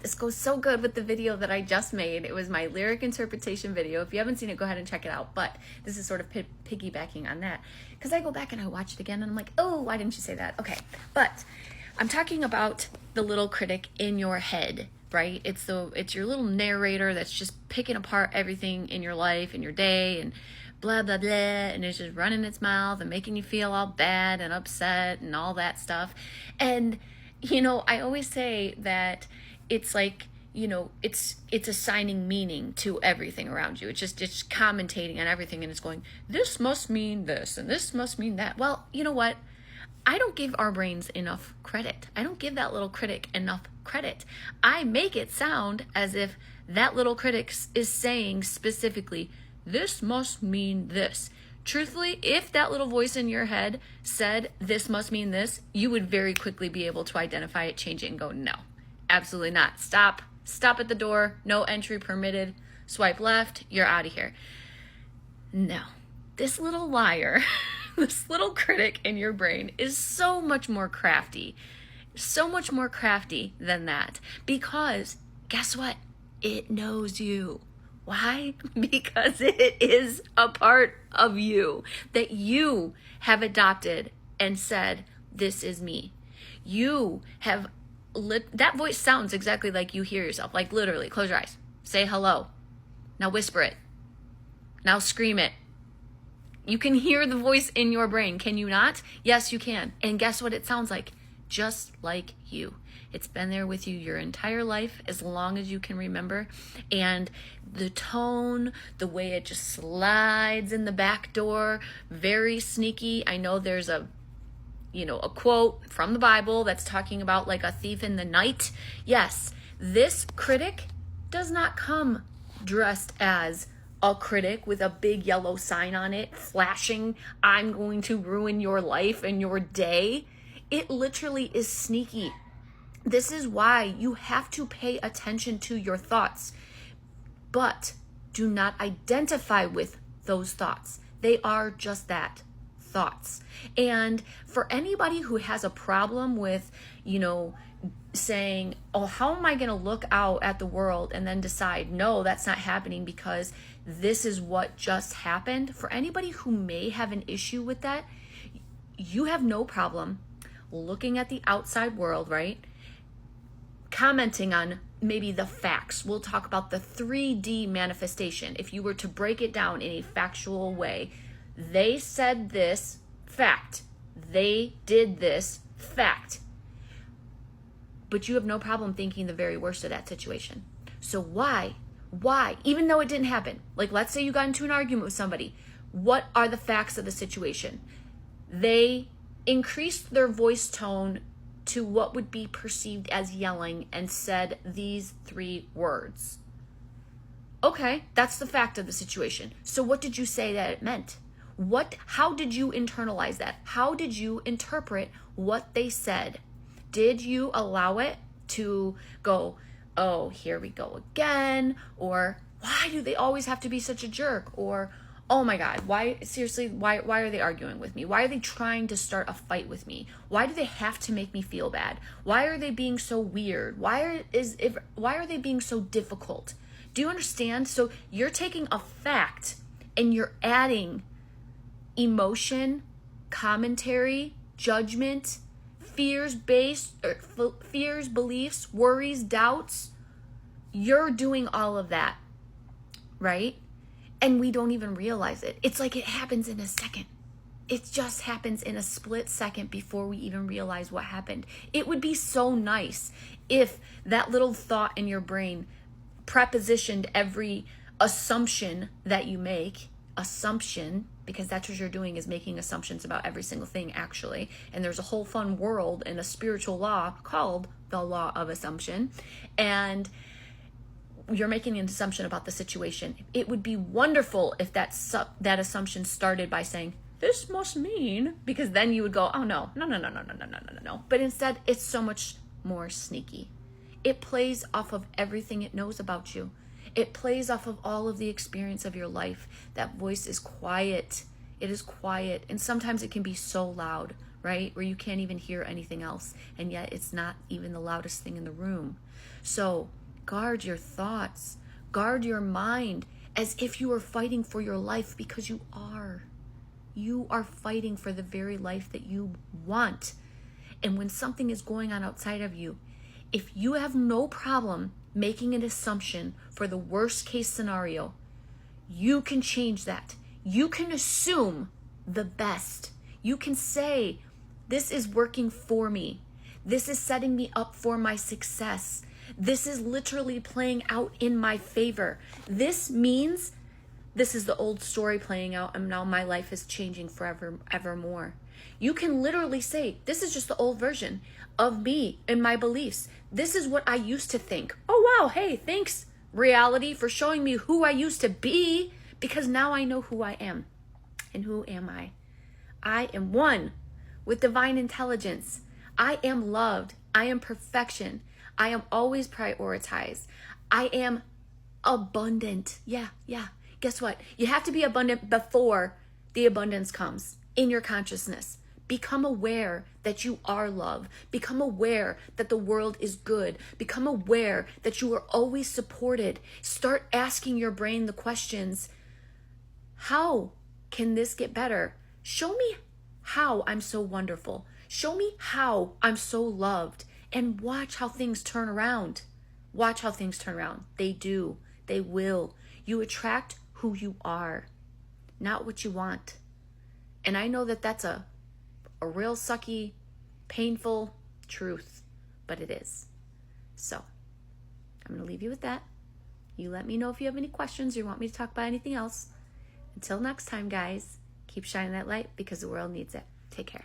This goes so good with the video that I just made. It was my lyric interpretation video. If you haven't seen it, go ahead and check it out. But this is sort of piggybacking on that, because I go back and I watch it again and I'm like, oh, why didn't you say that? Okay, but I'm talking about the little critic in your head, right? It's your little narrator that's just picking apart everything in your life, in your day, and blah, blah, blah, and it's just running its mouth and making you feel all bad and upset and all that stuff. And, I always say that it's like, it's assigning meaning to everything around you. It's commentating on everything, and it's going, this must mean this and this must mean that. Well, you know what? I don't give our brains enough credit. I don't give that little critic enough credit. I make it sound as if that little critic is saying specifically, this must mean this. Truthfully, if that little voice in your head said, this must mean this, you would very quickly be able to identify it, change it, and go, no, absolutely not. Stop at the door. No entry permitted. Swipe left. You're out of here. No, this little liar, this little critic in your brain is so much more crafty than that, because guess what? It knows you. Why? Because it is a part of you that you have adopted and said, this is me. You have that voice sounds exactly like you hear yourself. Like literally, close your eyes. Say hello. Now whisper it. Now scream it. You can hear the voice in your brain, can you not? Yes, you can. And guess what it sounds like? Just like you. It's been there with you your entire life, as long as you can remember. And the tone, the way it just slides in the back door, very sneaky. I know there's a quote from the Bible that's talking about like a thief in the night. Yes, this critic does not come dressed as a critic with a big yellow sign on it, flashing, I'm going to ruin your life and your day. It literally is sneaky. This is why you have to pay attention to your thoughts, but do not identify with those thoughts. They are just that, thoughts. And for anybody who has a problem with, saying, oh, how am I going to look out at the world and then decide, no, that's not happening because this is what just happened. For anybody who may have an issue with that, you have no problem looking at the outside world, right? Commenting on maybe the facts. We'll talk about the 3D manifestation. If you were to break it down in a factual way, they said this, fact. They did this, fact. But you have no problem thinking the very worst of that situation. So why, even though it didn't happen, like let's say you got into an argument with somebody, what are the facts of the situation? They increased their voice tone to what would be perceived as yelling and said these 3 words. Okay, that's the fact of the situation. So what did you say that it meant? How did you internalize that? How did you interpret what they said? Did you allow it to go, oh, here we go again? Or why do they always have to be such a jerk? Or, oh my God, why are they arguing with me? Why are they trying to start a fight with me? Why do they have to make me feel bad? Why are they being so weird? Why are they being so difficult? Do you understand? So you're taking a fact and you're adding emotion, commentary, judgment, fears, beliefs, worries, doubts. You're doing all of that, right? And we don't even realize it. It's like it happens in a second. It just happens in a split second before we even realize what happened. It would be so nice if that little thought in your brain prepositioned every assumption that you make, because that's what you're doing, is making assumptions about every single thing actually. And there's a whole fun world and a spiritual law called the law of assumption. And you're making an assumption about the situation. It would be wonderful if that assumption started by saying, this must mean, because then you would go, oh no. But instead, it's so much more sneaky. It plays off of everything it knows about you. It plays off of all of the experience of your life. That voice is quiet. It is quiet. And sometimes it can be so loud, right? Where you can't even hear anything else. And yet it's not even the loudest thing in the room. So guard your thoughts, guard your mind as if you are fighting for your life, because you are. You are fighting for the very life that you want. And when something is going on outside of you, if you have no problem making an assumption for the worst case scenario, you can change that. You can assume the best. You can say, this is working for me. This is setting me up for my success. This is literally playing out in my favor. This means this is the old story playing out, and now my life is changing forever, evermore. You can literally say, this is just the old version of me and my beliefs. This is what I used to think. Oh, wow. Hey, thanks, reality, for showing me who I used to be, because now I know who I am. And who am I? I am one with divine intelligence. I am loved. I am perfection. I am always prioritized. I am abundant. Yeah. Guess what? You have to be abundant before the abundance comes in your consciousness. Become aware that you are love. Become aware that the world is good. Become aware that you are always supported. Start asking your brain the questions. How can this get better? Show me how I'm so wonderful. Show me how I'm so loved. And watch how things turn around. Watch how things turn around. They do. They will. You attract who you are, not what you want. And I know that that's a real sucky, painful truth, but it is. So I'm going to leave you with that. You let me know if you have any questions or you want me to talk about anything else. Until next time, guys, keep shining that light, because the world needs it. Take care.